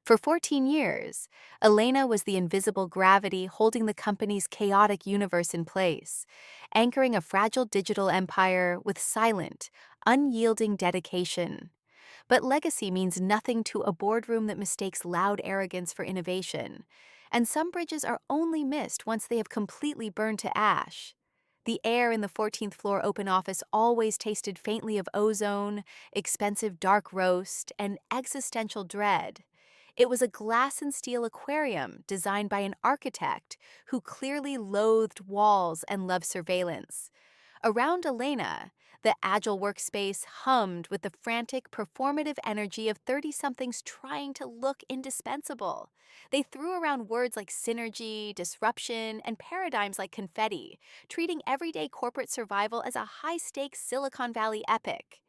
For 14 years, Elena was the invisible gravity holding the company's chaotic universe in place, anchoring a fragile digital empire with silent, unyielding dedication. But legacy means nothing to a boardroom that mistakes loud arrogance for innovation, and some bridges are only missed once they have completely burned to ash. The air in the 14th floor open office always tasted faintly of ozone, expensive dark roast, and existential dread. It was a glass and steel aquarium designed by an architect who clearly loathed walls and loved surveillance. Around Elena, the agile workspace hummed with the frantic, performative energy of 30-somethings trying to look indispensable. They threw around words like synergy, disruption, and paradigms like confetti, treating everyday corporate survival as a high-stakes Silicon Valley epic.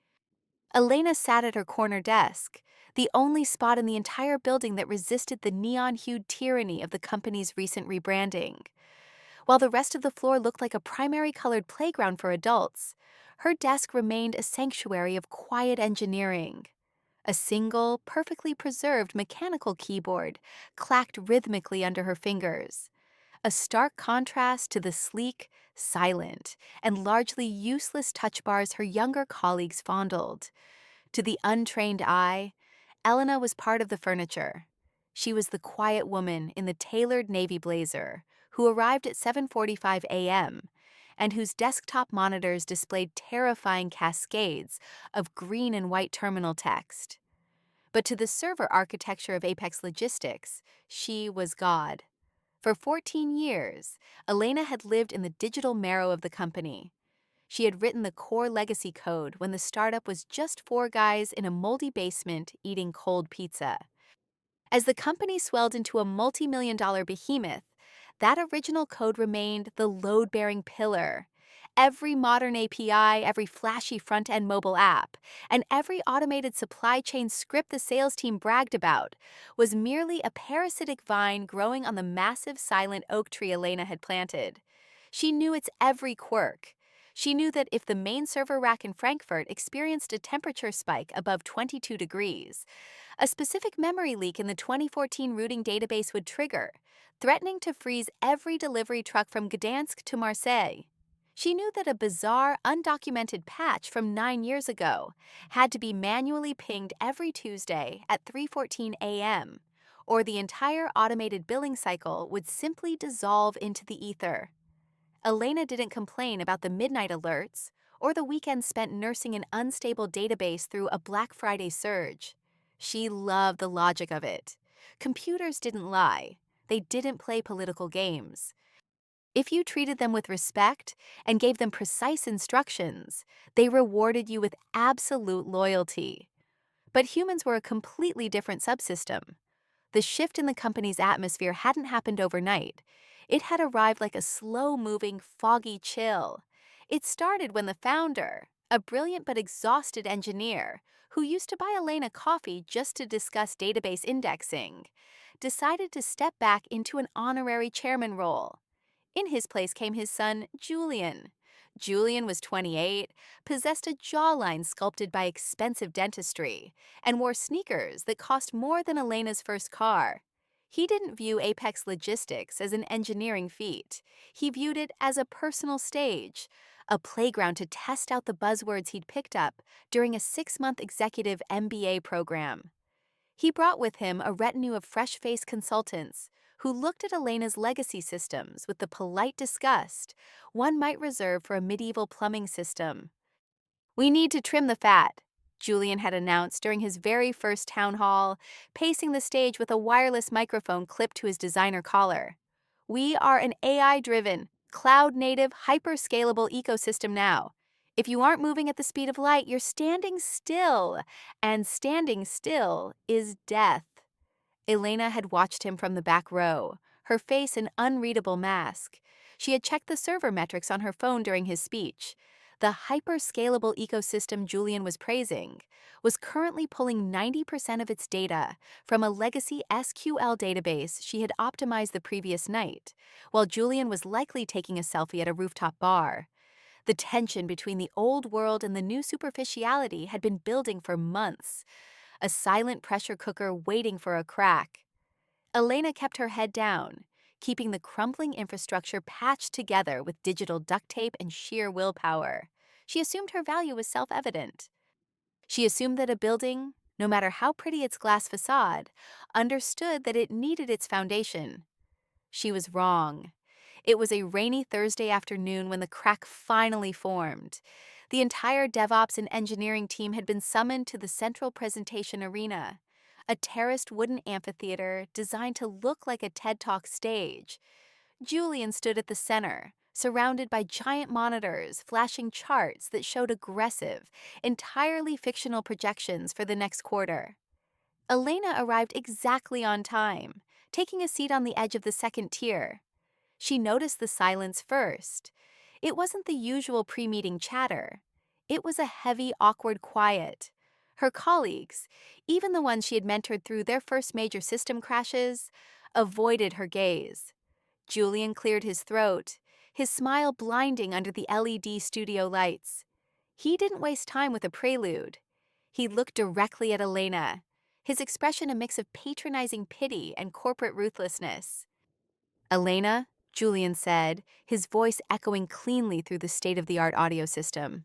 Elena sat at her corner desk, the only spot in the entire building that resisted the neon-hued tyranny of the company's recent rebranding. While the rest of the floor looked like a primary-colored playground for adults, her desk remained a sanctuary of quiet engineering. A single, perfectly preserved mechanical keyboard clacked rhythmically under her fingers, a stark contrast to the sleek, silent, and largely useless touch bars her younger colleagues fondled. To the untrained eye, Elena was part of the furniture. She was the quiet woman in the tailored navy blazer who arrived at 7:45 a.m. and whose desktop monitors displayed terrifying cascades of green and white terminal text. But to the server architecture of Apex Logistics, she was God. For 14 years, Elena had lived in the digital marrow of the company. She had written the core legacy code when the startup was just four guys in a moldy basement eating cold pizza. As the company swelled into a multi-million-dollar behemoth, that original code remained the load-bearing pillar. Every modern API, every flashy front-end mobile app, and every automated supply chain script the sales team bragged about was merely a parasitic vine growing on the massive silent oak tree Elena had planted. She knew its every quirk. She knew that if the main server rack in Frankfurt experienced a temperature spike above 22 degrees, a specific memory leak in the 2014 routing database would trigger, threatening to freeze every delivery truck from Gdansk to Marseille. She knew that a bizarre, undocumented patch from 9 years ago had to be manually pinged every Tuesday at 3:14 a.m., or the entire automated billing cycle would simply dissolve into the ether. Elena didn't complain about the midnight alerts or the weekends spent nursing an unstable database through a Black Friday surge. She loved the logic of it. Computers didn't lie. They didn't play political games. If you treated them with respect and gave them precise instructions, they rewarded you with absolute loyalty. But humans were a completely different subsystem. The shift in the company's atmosphere hadn't happened overnight. It had arrived like a slow-moving, foggy chill. It started when the founder, a brilliant but exhausted engineer, who used to buy Elena coffee just to discuss database indexing, decided to step back into an honorary chairman role. In his place came his son, Julian. Julian was 28, possessed a jawline sculpted by expensive dentistry, and wore sneakers that cost more than Elena's first car. He didn't view Apex Logistics as an engineering feat. He viewed it as a personal stage, a playground to test out the buzzwords he'd picked up during a 6-month executive MBA program. He brought with him a retinue of fresh-faced consultants who looked at Elena's legacy systems with the polite disgust one might reserve for a medieval plumbing system. "We need to trim the fat," Julian had announced during his very first town hall, pacing the stage with a wireless microphone clipped to his designer collar. "We are an AI-driven, cloud-native, hyper-scalable ecosystem now. If you aren't moving at the speed of light, you're standing still, and standing still is death." Elena had watched him from the back row, her face an unreadable mask. She had checked the server metrics on her phone during his speech. The hyper-scalable ecosystem Julian was praising was currently pulling 90% of its data from a legacy SQL database she had optimized the previous night, while Julian was likely taking a selfie at a rooftop bar. The tension between the old world and the new superficiality had been building for months. a silent pressure cooker waiting for a crack. Elena kept her head down, keeping the crumbling infrastructure patched together with digital duct tape and sheer willpower. She assumed her value was self-evident. She assumed that a building, no matter how pretty its glass facade, understood that it needed its foundation. She was wrong. It was a rainy Thursday afternoon when the crack finally formed. The entire DevOps and engineering team had been summoned to the central presentation arena, a terraced wooden amphitheater designed to look like a TED Talk stage. Julian stood at the center, surrounded by giant monitors flashing charts that showed aggressive, entirely fictional projections for the next quarter. Elena arrived exactly on time, taking a seat on the edge of the second tier. She noticed the silence first. It wasn't the usual pre-meeting chatter. It was a heavy, awkward quiet. Her colleagues, even the ones she had mentored through their first major system crashes, avoided her gaze. Julian cleared his throat, his smile blinding under the LED studio lights. He didn't waste time with a prelude. He looked directly at Elena, his expression a mix of patronizing pity and corporate ruthlessness. "Elena," Julian said, his voice echoing cleanly through the state-of-the-art audio system.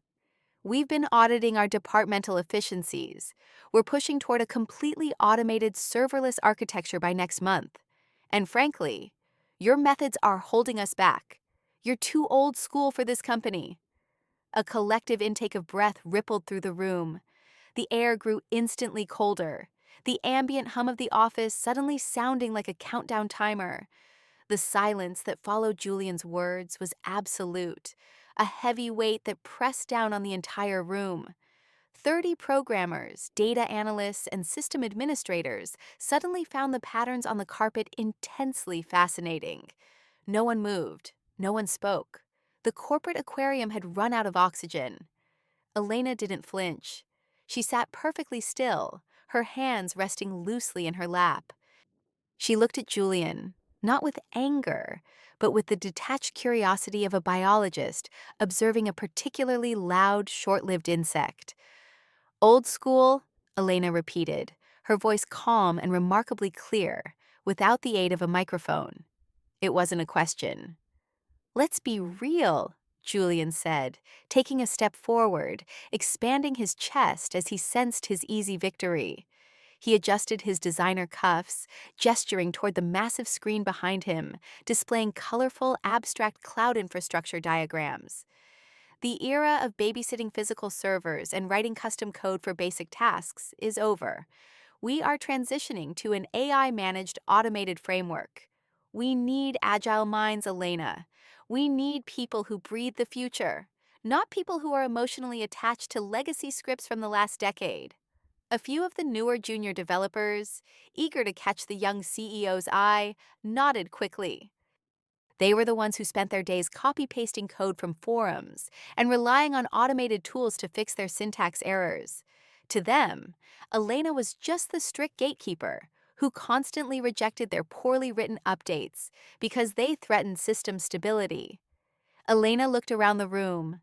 "We've been auditing our departmental efficiencies. We're pushing toward a completely automated serverless architecture by next month. And frankly, your methods are holding us back. You're too old school for this company." A collective intake of breath rippled through the room. The air grew instantly colder, the ambient hum of the office suddenly sounding like a countdown timer. The silence that followed Julian's words was absolute, a heavy weight that pressed down on the entire room. 30 programmers, data analysts, and system administrators suddenly found the patterns on the carpet intensely fascinating. No one moved. No one spoke. The corporate aquarium had run out of oxygen. Elena didn't flinch. She sat perfectly still, her hands resting loosely in her lap. She looked at Julian, not with anger, but with the detached curiosity of a biologist observing a particularly loud, short-lived insect. "Old school," Elena repeated, her voice calm and remarkably clear, without the aid of a microphone. It wasn't a question. "Let's be real," Julian said, taking a step forward, expanding his chest as he sensed his easy victory. He adjusted his designer cuffs, gesturing toward the massive screen behind him, displaying colorful, abstract cloud infrastructure diagrams. "The era of babysitting physical servers and writing custom code for basic tasks is over. We are transitioning to an AI-managed automated framework. We need agile minds, Elena. We need people who breathe the future, not people who are emotionally attached to legacy scripts from the last decade." A few of the newer junior developers, eager to catch the young CEO's eye, nodded quickly. They were the ones who spent their days copy-pasting code from forums and relying on automated tools to fix their syntax errors. To them, Elena was just the strict gatekeeper who constantly rejected their poorly written updates because they threatened system stability. Elena looked around the room.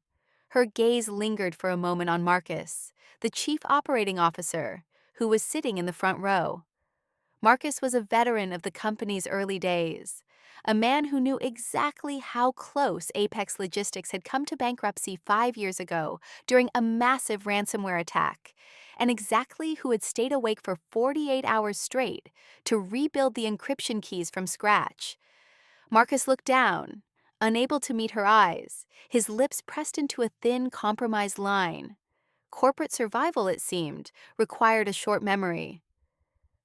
Her gaze lingered for a moment on Marcus, the chief operating officer, who was sitting in the front row. Marcus was a veteran of the company's early days, a man who knew exactly how close Apex Logistics had come to bankruptcy 5 years ago during a massive ransomware attack, and exactly who had stayed awake for 48 hours straight to rebuild the encryption keys from scratch. Marcus looked down, unable to meet her eyes, his lips pressed into a thin, compromised line. Corporate survival, it seemed, required a short memory.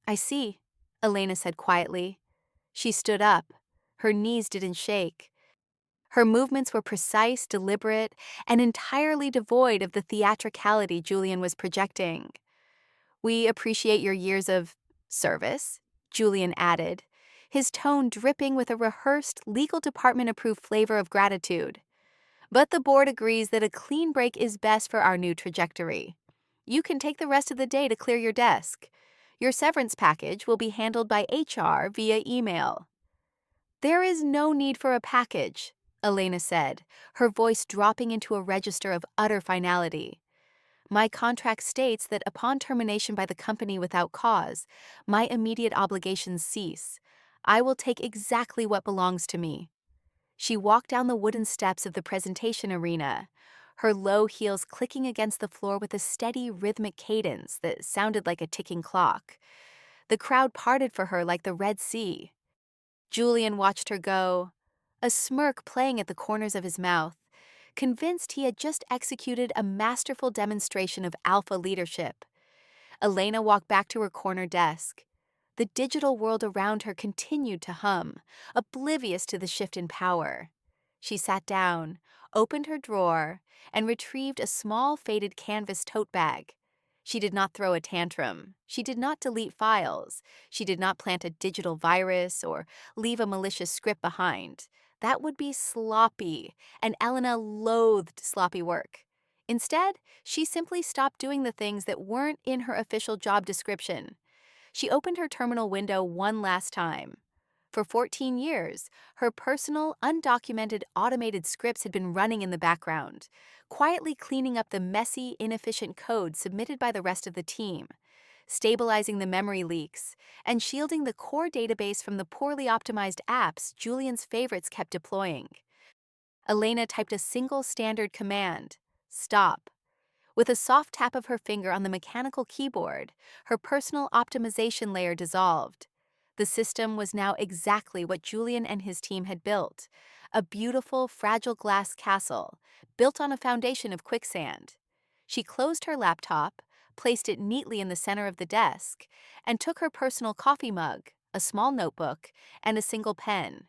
"I see," Elena said quietly. She stood up. Her knees didn't shake. Her movements were precise, deliberate, and entirely devoid of the theatricality Julian was projecting. "We appreciate your years of service," Julian added, his tone dripping with a rehearsed, legal department-approved flavor of gratitude. "But the board agrees that a clean break is best for our new trajectory. You can take the rest of the day to clear your desk. Your severance package will be handled by HR via email." "There is no need for a package," Elena said, her voice dropping into a register of utter finality. My contract states that upon termination by the company without cause, my immediate obligations cease. I will take exactly what belongs to me. She walked down the wooden steps of the presentation arena, her low heels clicking against the floor with a steady, rhythmic cadence that sounded like a ticking clock. The crowd parted for her like the Red Sea. Julian watched her go, a smirk playing at the corners of his mouth, convinced he had just executed a masterful demonstration of alpha leadership. Elena walked back to her corner desk. The digital world around her continued to hum, oblivious to the shift in power. She sat down, opened her drawer, and retrieved a small faded canvas tote bag. She did not throw a tantrum. She did not delete files. She did not plant a digital virus or leave a malicious script behind. That would be sloppy, and Elena loathed sloppy work. Instead, she simply stopped doing the things that weren't in her official job description. She opened her terminal window one last time. For 14 years, her personal, undocumented automated scripts had been running in the background, quietly cleaning up the messy, inefficient code submitted by the rest of the team, stabilizing the memory leaks, and shielding the core database from the poorly optimized apps Julian's favorites kept deploying. Elena typed a single standard command: stop. With a soft tap of her finger on the mechanical keyboard, her personal optimization layer dissolved. The system was now exactly what Julian and his team had built: a beautiful, fragile glass castle, built on a foundation of quicksand. She closed her laptop, placed it neatly in the center of the desk, and took her personal coffee mug, a small notebook, and a single pen.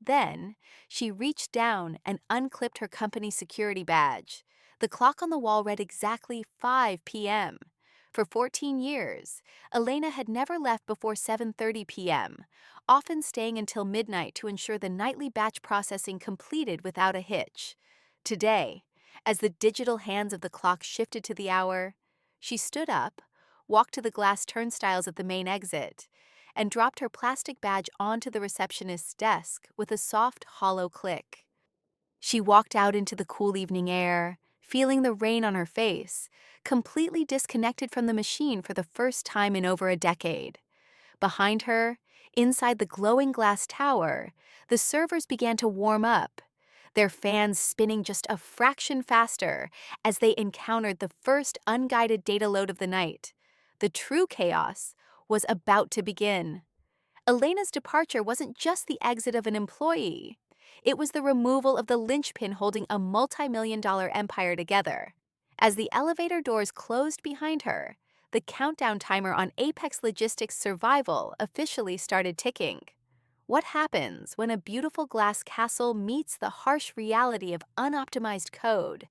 Then, she reached down and unclipped her company security badge. The clock on the wall read exactly 5 p.m. For 14 years, Elena had never left before 7:30 p.m., often staying until midnight to ensure the nightly batch processing completed without a hitch. Today, as the digital hands of the clock shifted to the hour, she stood up, walked to the glass turnstiles at the main exit, and dropped her plastic badge onto the receptionist's desk with a soft, hollow click. She walked out into the cool evening air, feeling the rain on her face, completely disconnected from the machine for the first time in over a decade. Behind her, inside the glowing glass tower, the servers began to warm up, their fans spinning just a fraction faster as they encountered the first unguided data load of the night. The true chaos was about to begin. Elena's departure wasn't just the exit of an employee. It was the removal of the linchpin holding a multi-million-dollar empire together. As the elevator doors closed behind her, the countdown timer on Apex Logistics' survival officially started ticking. What happens when a beautiful glass castle meets the harsh reality of unoptimized code?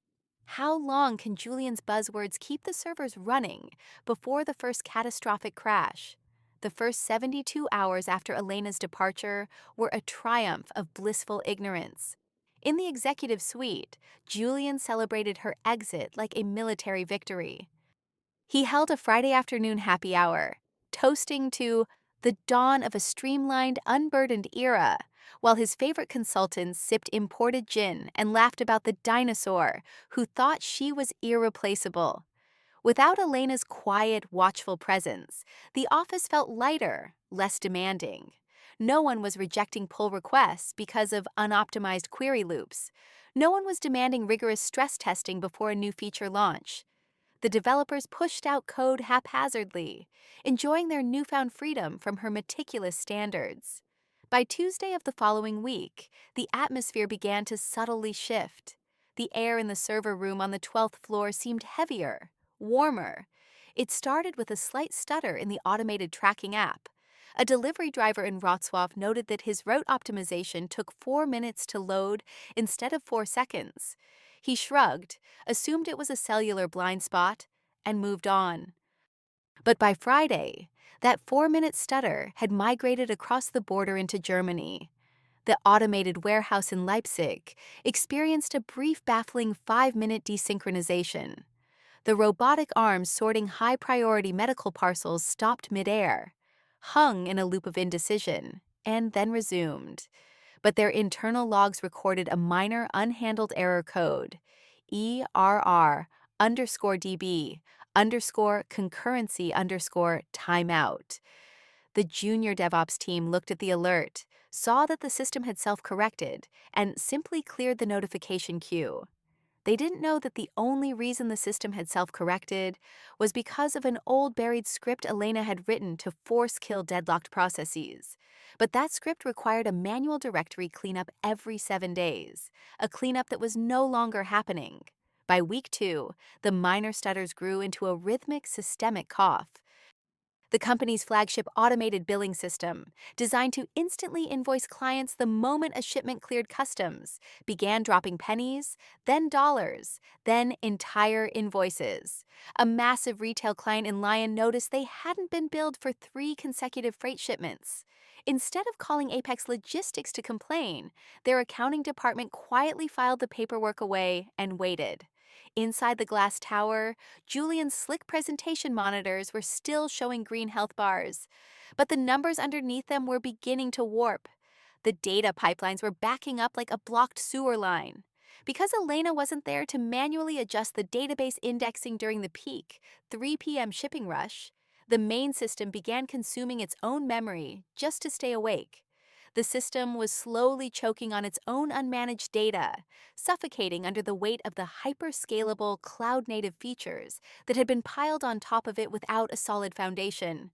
How long can Julian's buzzwords keep the servers running before the first catastrophic crash? The first 72 hours after Elena's departure were a triumph of blissful ignorance. In the executive suite, Julian celebrated her exit like a military victory. He held a Friday afternoon happy hour, toasting to the dawn of a streamlined, unburdened era, while his favorite consultants sipped imported gin and laughed about the dinosaur who thought she was irreplaceable. Without Elena's quiet, watchful presence, the office felt lighter, less demanding. No one was rejecting pull requests because of unoptimized query loops. No one was demanding rigorous stress testing before a new feature launch. The developers pushed out code haphazardly, enjoying their newfound freedom from her meticulous standards. By Tuesday of the following week, the atmosphere began to subtly shift. The air in the server room on the 12th floor seemed heavier, warmer. It started with a slight stutter in the automated tracking app. A delivery driver in Wrocław noted that his route optimization took 4 minutes to load instead of 4 seconds. He shrugged, assumed it was a cellular blind spot, and moved on. But by Friday, that 4-minute stutter had migrated across the border into Germany. The automated warehouse in Leipzig experienced a brief, baffling 5-minute desynchronization. The robotic arms sorting high-priority medical parcels stopped midair, hung in a loop of indecision, and then resumed. But their internal logs recorded a minor unhandled error code, ERR, underscore DB underscore concurrency underscore timeout. The junior DevOps team looked at the alert, saw that the system had self-corrected, and simply cleared the notification queue. They didn't know that the only reason the system had self-corrected was because of an old buried script Elena had written to force-kill deadlocked processes. But that script required a manual directory cleanup every 7 days, a cleanup that was no longer happening. By week 2, the minor stutters grew into a rhythmic, systemic cough. The company's flagship automated billing system, designed to instantly invoice clients the moment a shipment cleared customs, began dropping pennies, then dollars, then entire invoices. A massive retail client in Lyon noticed they hadn't been billed for 3 consecutive freight shipments. Instead of calling Apex Logistics to complain, their accounting department quietly filed the paperwork away and waited. Inside the glass tower, Julian's slick presentation monitors were still showing green health bars, but the numbers underneath them were beginning to warp. The data pipelines were backing up like a blocked sewer line. Because Elena wasn't there to manually adjust the database indexing during the peak 3 p.m. shipping rush, the main system began consuming its own memory just to stay awake. The system was slowly choking on its own unmanaged data, suffocating under the weight of the hyper-scalable cloud-native features that had been piled on top of it without a solid foundation.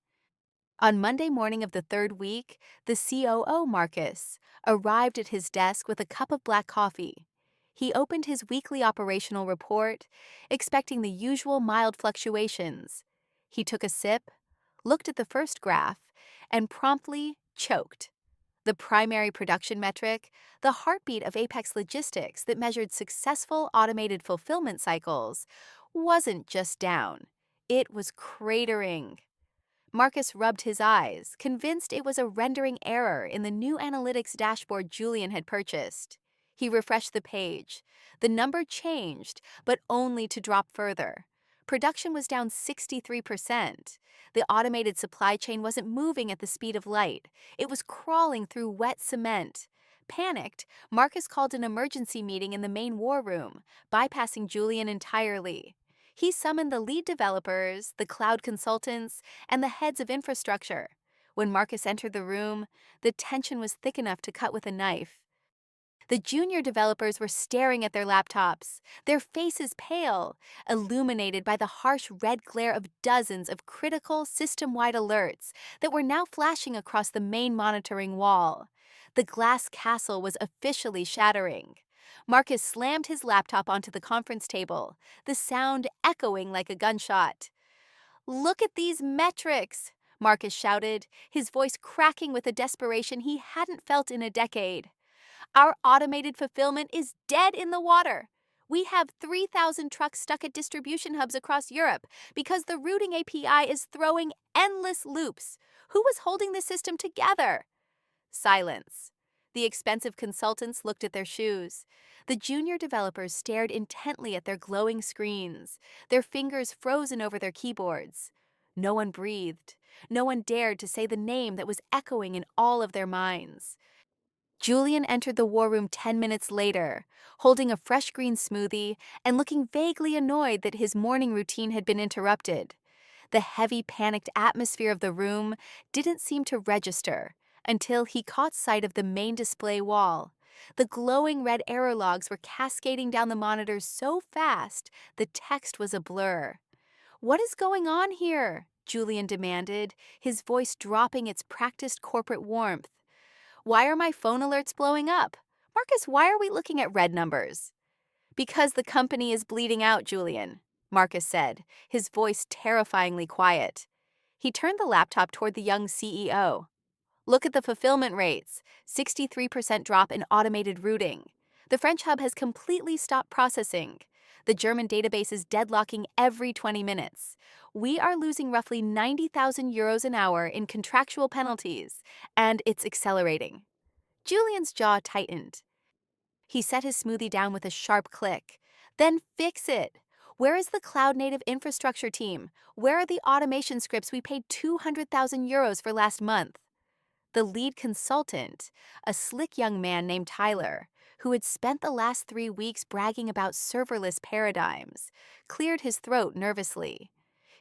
On Monday morning of the 3rd week, the COO, Marcus, arrived at his desk with a cup of black coffee. He opened his weekly operational report, expecting the usual mild fluctuations. He took a sip, looked at the first graph, and promptly choked. The primary production metric, the heartbeat of Apex Logistics that measured successful automated fulfillment cycles, wasn't just down. It was cratering. Marcus rubbed his eyes, convinced it was a rendering error in the new analytics dashboard Julian had purchased. He refreshed the page. The number changed, but only to drop further. Production was down 63%. The automated supply chain wasn't moving at the speed of light. It was crawling through wet cement. Panicked, Marcus called an emergency meeting in the main war room, bypassing Julian entirely. He summoned the lead developers, the cloud consultants, and the heads of infrastructure. When Marcus entered the room, the tension was thick enough to cut with a knife. The junior developers were staring at their laptops, their faces pale, illuminated by the harsh red glare of dozens of critical system-wide alerts that were now flashing across the main monitoring wall. The glass castle was officially shattering. Marcus slammed his laptop onto the conference table, the sound echoing like a gunshot. "Look at these metrics!" Marcus shouted, his voice cracking with a desperation he hadn't felt in a decade. "Our automated fulfillment is dead in the water. We have 3,000 trucks stuck at distribution hubs across Europe because the routing API is throwing endless loops. Who was holding the system together?" Silence. The expensive consultants looked at their shoes. The junior developers stared intently at their glowing screens, their fingers frozen over their keyboards. No one breathed. No one dared to say the name that was echoing in all of their minds. Julian entered the war room 10 minutes later, holding a fresh green smoothie and looking vaguely annoyed that his morning routine had been interrupted. The heavy, panicked atmosphere of the room didn't seem to register until he caught sight of the main display wall. The glowing red error logs were cascading down the monitors so fast the text was a blur. "What is going on here?" Julian demanded, his voice dropping its practiced corporate warmth. "Why are my phone alerts blowing up? Marcus, why are we looking at red numbers?" "Because the company is bleeding out, Julian," Marcus said, his voice terrifyingly quiet. He turned the laptop toward the young CEO. "Look at the fulfillment rates, 63% drop in automated routing. The French hub has completely stopped processing. The German database is deadlocking every 20 minutes. We are losing roughly 90,000 euros an hour in contractual penalties, and it's accelerating." Julian's jaw tightened. He set his smoothie down with a sharp click. "Then fix it. Where is the cloud-native infrastructure team? Where are the automation scripts we paid 200,000 euros for last month?" The lead consultant, a slick young man named Tyler, who had spent the last 3 weeks bragging about serverless paradigms, cleared his throat nervously.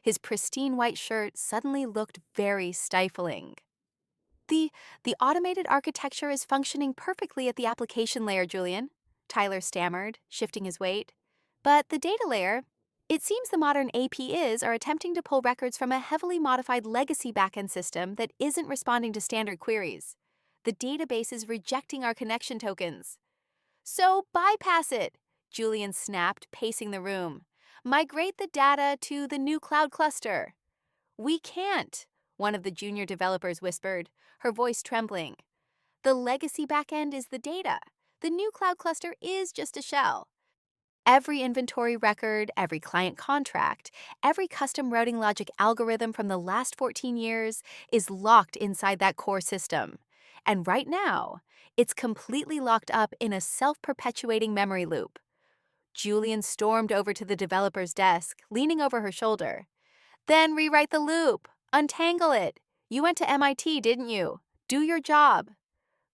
His pristine white shirt suddenly looked very stifling. The, the automated architecture is functioning perfectly at the application layer, Julian, Tyler stammered, shifting his weight. But the data layer, it seems the modern APIs are attempting to pull records from a heavily modified legacy backend system that isn't responding to standard queries. The database is rejecting our connection tokens. So bypass it, Julian snapped, pacing the room. Migrate the data to the new cloud cluster. We can't, one of the junior developers whispered, her voice trembling. The legacy backend is the data. The new cloud cluster is just a shell. Every inventory record, every client contract, every custom routing logic algorithm from the last 14 years is locked inside that core system. And right now, it's completely locked up in a self-perpetuating memory loop. Julian stormed over to the developer's desk, leaning over her shoulder. Then rewrite the loop. Untangle it. You went to MIT, didn't you? Do your job.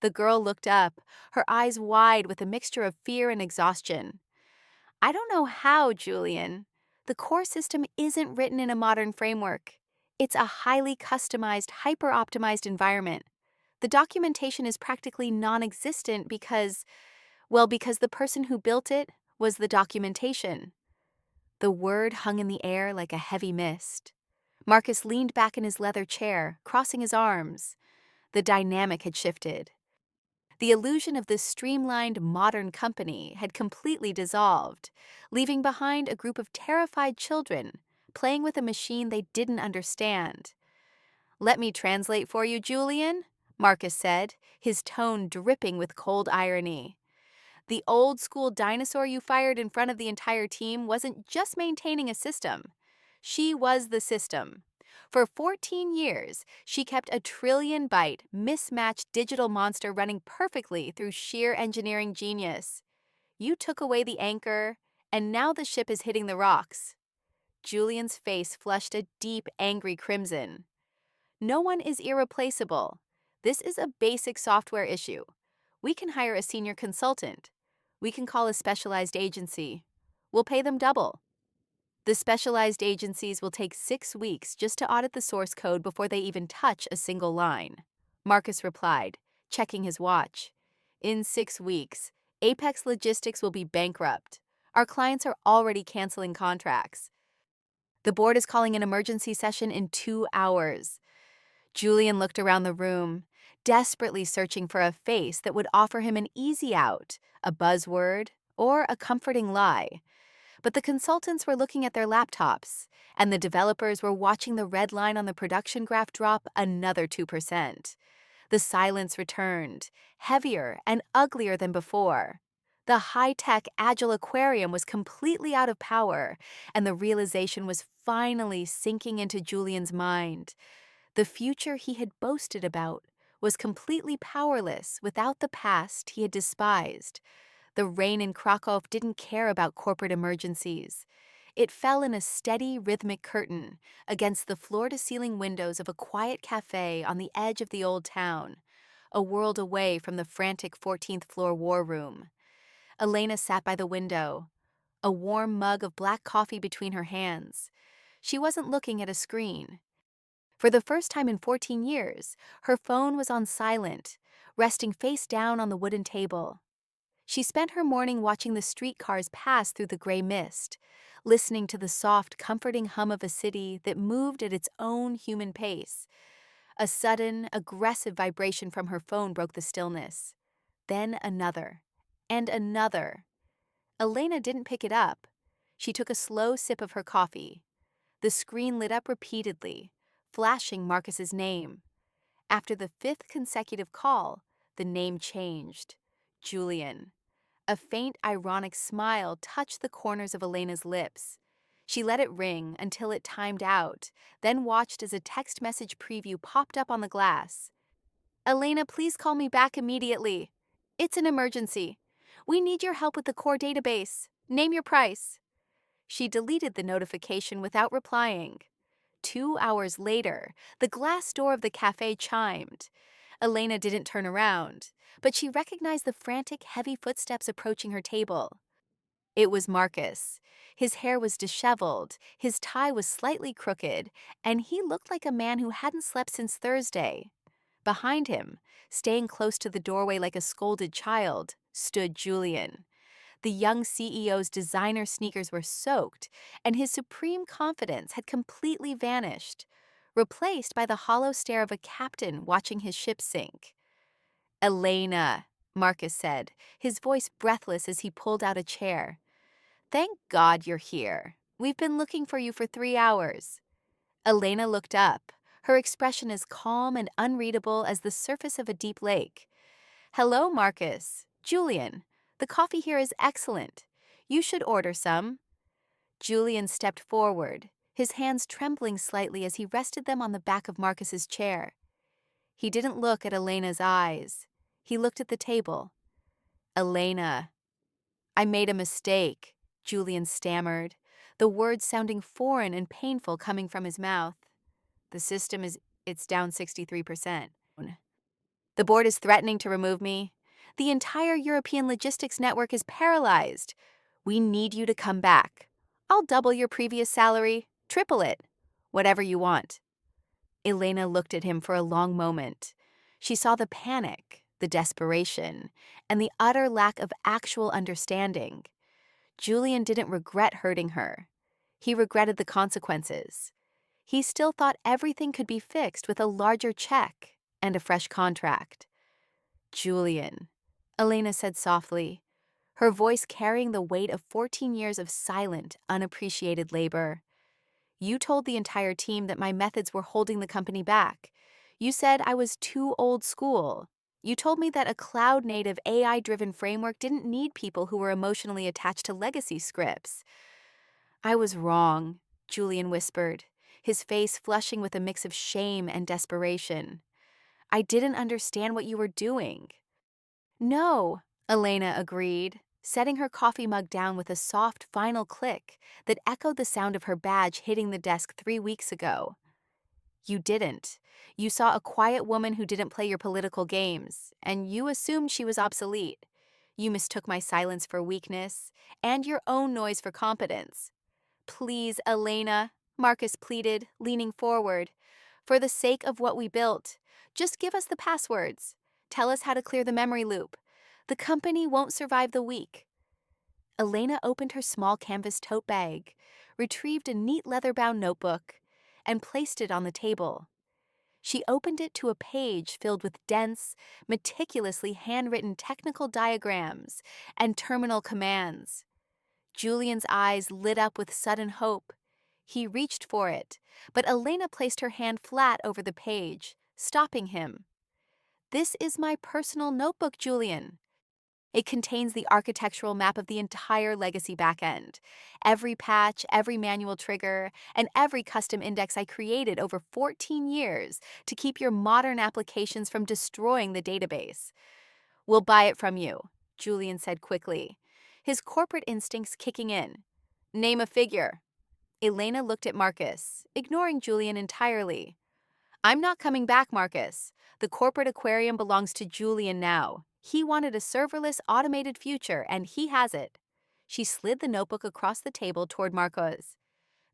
The girl looked up, her eyes wide with a mixture of fear and exhaustion. I don't know how, Julian. The core system isn't written in a modern framework. It's a highly customized, hyper-optimized environment. The documentation is practically non-existent because the person who built it was the documentation. The word hung in the air like a heavy mist. Marcus leaned back in his leather chair, crossing his arms. The dynamic had shifted. The illusion of this streamlined, modern company had completely dissolved, leaving behind a group of terrified children playing with a machine they didn't understand. "Let me translate for you, Julian," Marcus said, his tone dripping with cold irony. "The old-school dinosaur you fired in front of the entire team wasn't just maintaining a system. She was the system. For 14 years, she kept a trillion-byte, mismatched digital monster running perfectly through sheer engineering genius. You took away the anchor, and now the ship is hitting the rocks." Julian's face flushed a deep, angry crimson. "No one is irreplaceable. This is a basic software issue. We can hire a senior consultant. We can call a specialized agency. We'll pay them double. The specialized agencies will take 6 weeks just to audit the source code before they even touch a single line," Marcus replied, checking his watch. "In 6 weeks, Apex Logistics will be bankrupt. Our clients are already canceling contracts. The board is calling an emergency session in 2 hours. Julian looked around the room, desperately searching for a face that would offer him an easy out, a buzzword, or a comforting lie. But the consultants were looking at their laptops, and the developers were watching the red line on the production graph drop another 2%. The silence returned, heavier and uglier than before. The high-tech, agile aquarium was completely out of power, and the realization was finally sinking into Julian's mind. The future he had boasted about was completely powerless without the past he had despised. The rain in Krakow didn't care about corporate emergencies. It fell in a steady, rhythmic curtain against the floor-to-ceiling windows of a quiet cafe on the edge of the old town, a world away from the frantic 14th-floor war room. Elena sat by the window, a warm mug of black coffee between her hands. She wasn't looking at a screen. For the first time in 14 years, her phone was on silent, resting face down on the wooden table. She spent her morning watching the streetcars pass through the gray mist, listening to the soft, comforting hum of a city that moved at its own human pace. A sudden, aggressive vibration from her phone broke the stillness. Then another, and another. Elena didn't pick it up. She took a slow sip of her coffee. The screen lit up repeatedly, flashing Marcus's name. After the 5th consecutive call, the name changed. Julian. A faint, ironic smile touched the corners of Elena's lips. She let it ring until it timed out, then watched as a text message preview popped up on the glass. "Elena, please call me back immediately. It's an emergency. We need your help with the core database. Name your price." She deleted the notification without replying. 2 hours later, the glass door of the cafe chimed. Elena didn't turn around, but she recognized the frantic, heavy footsteps approaching her table. It was Marcus. His hair was disheveled, his tie was slightly crooked, and he looked like a man who hadn't slept since Thursday. Behind him, staying close to the doorway like a scolded child, stood Julian. The young CEO's designer sneakers were soaked, and his supreme confidence had completely vanished, replaced by the hollow stare of a captain watching his ship sink. "Elena," Marcus said, his voice breathless as he pulled out a chair. "Thank God you're here. We've been looking for you for 3 hours." Elena looked up, her expression as calm and unreadable as the surface of a deep lake. "Hello, Marcus. Julian, the coffee here is excellent. You should order some." Julian stepped forward, his hands trembling slightly as he rested them on the back of Marcus's chair. He didn't look at Elena's eyes. He looked at the table. "Elena, I made a mistake," Julian stammered, the words sounding foreign and painful coming from his mouth. "The system it's down 63%. The board is threatening to remove me. The entire European logistics network is paralyzed. We need you to come back. I'll double your previous salary, triple it, whatever you want." Elena looked at him for a long moment. She saw the panic, the desperation, and the utter lack of actual understanding. Julian didn't regret hurting her. He regretted the consequences. He still thought everything could be fixed with a larger check and a fresh contract. "Julian," Elena said softly, her voice carrying the weight of 14 years of silent, unappreciated labor. "You told the entire team that my methods were holding the company back. You said I was too old school. You told me that a cloud-native AI-driven framework didn't need people who were emotionally attached to legacy scripts." "I was wrong," Julian whispered, his face flushing with a mix of shame and desperation. "I didn't understand what you were doing." "No," Elena agreed, setting her coffee mug down with a soft final click that echoed the sound of her badge hitting the desk 3 weeks ago. "You didn't. You saw a quiet woman who didn't play your political games, and you assumed she was obsolete. You mistook my silence for weakness, and your own noise for competence." "Please, Elena," Marcus pleaded, leaning forward. "For the sake of what we built, just give us the passwords. Tell us how to clear the memory loop. The company won't survive the week." Elena opened her small canvas tote bag, retrieved a neat leather-bound notebook, and placed it on the table. She opened it to a page filled with dense, meticulously handwritten technical diagrams and terminal commands. Julian's eyes lit up with sudden hope. He reached for it, but Elena placed her hand flat over the page, stopping him. "This is my personal notebook, Julian. It contains the architectural map of the entire legacy backend, every patch, every manual trigger, and every custom index I created over 14 years to keep your modern applications from destroying the database." "We'll buy it from you," Julian said quickly, his corporate instincts kicking in. "Name a figure." Elena looked at Marcus, ignoring Julian entirely. "I'm not coming back, Marcus. The corporate aquarium belongs to Julian now. He wanted a serverless, automated future, and he has it." She slid the notebook across the table toward Marcos.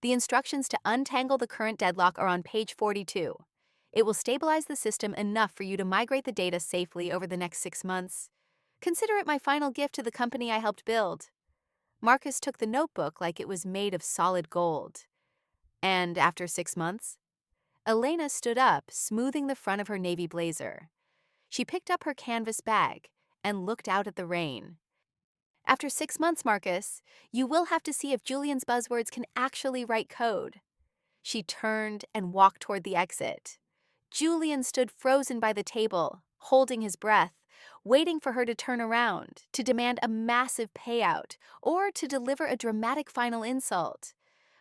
"The instructions to untangle the current deadlock are on page 42. It will stabilize the system enough for you to migrate the data safely over the next 6 months. Consider it my final gift to the company I helped build." Marcus took the notebook like it was made of solid gold. "And after 6 months?" Elena stood up, smoothing the front of her navy blazer. She picked up her canvas bag and looked out at the rain. "After 6 months, Marcus, you will have to see if Julian's buzzwords can actually write code." She turned and walked toward the exit. Julian stood frozen by the table, holding his breath, waiting for her to turn around, to demand a massive payout, or to deliver a dramatic final insult.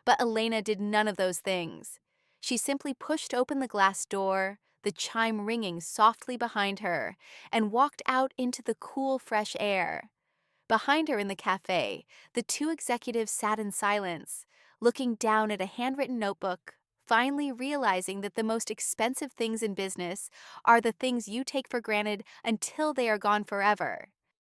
But Elena did none of those things. She simply pushed open the glass door, the chime ringing softly behind her, and walked out into the cool, fresh air. Behind her in the cafe, the two executives sat in silence, looking down at a handwritten notebook, finally realizing that the most expensive things in business are the things you take for granted until they are gone forever.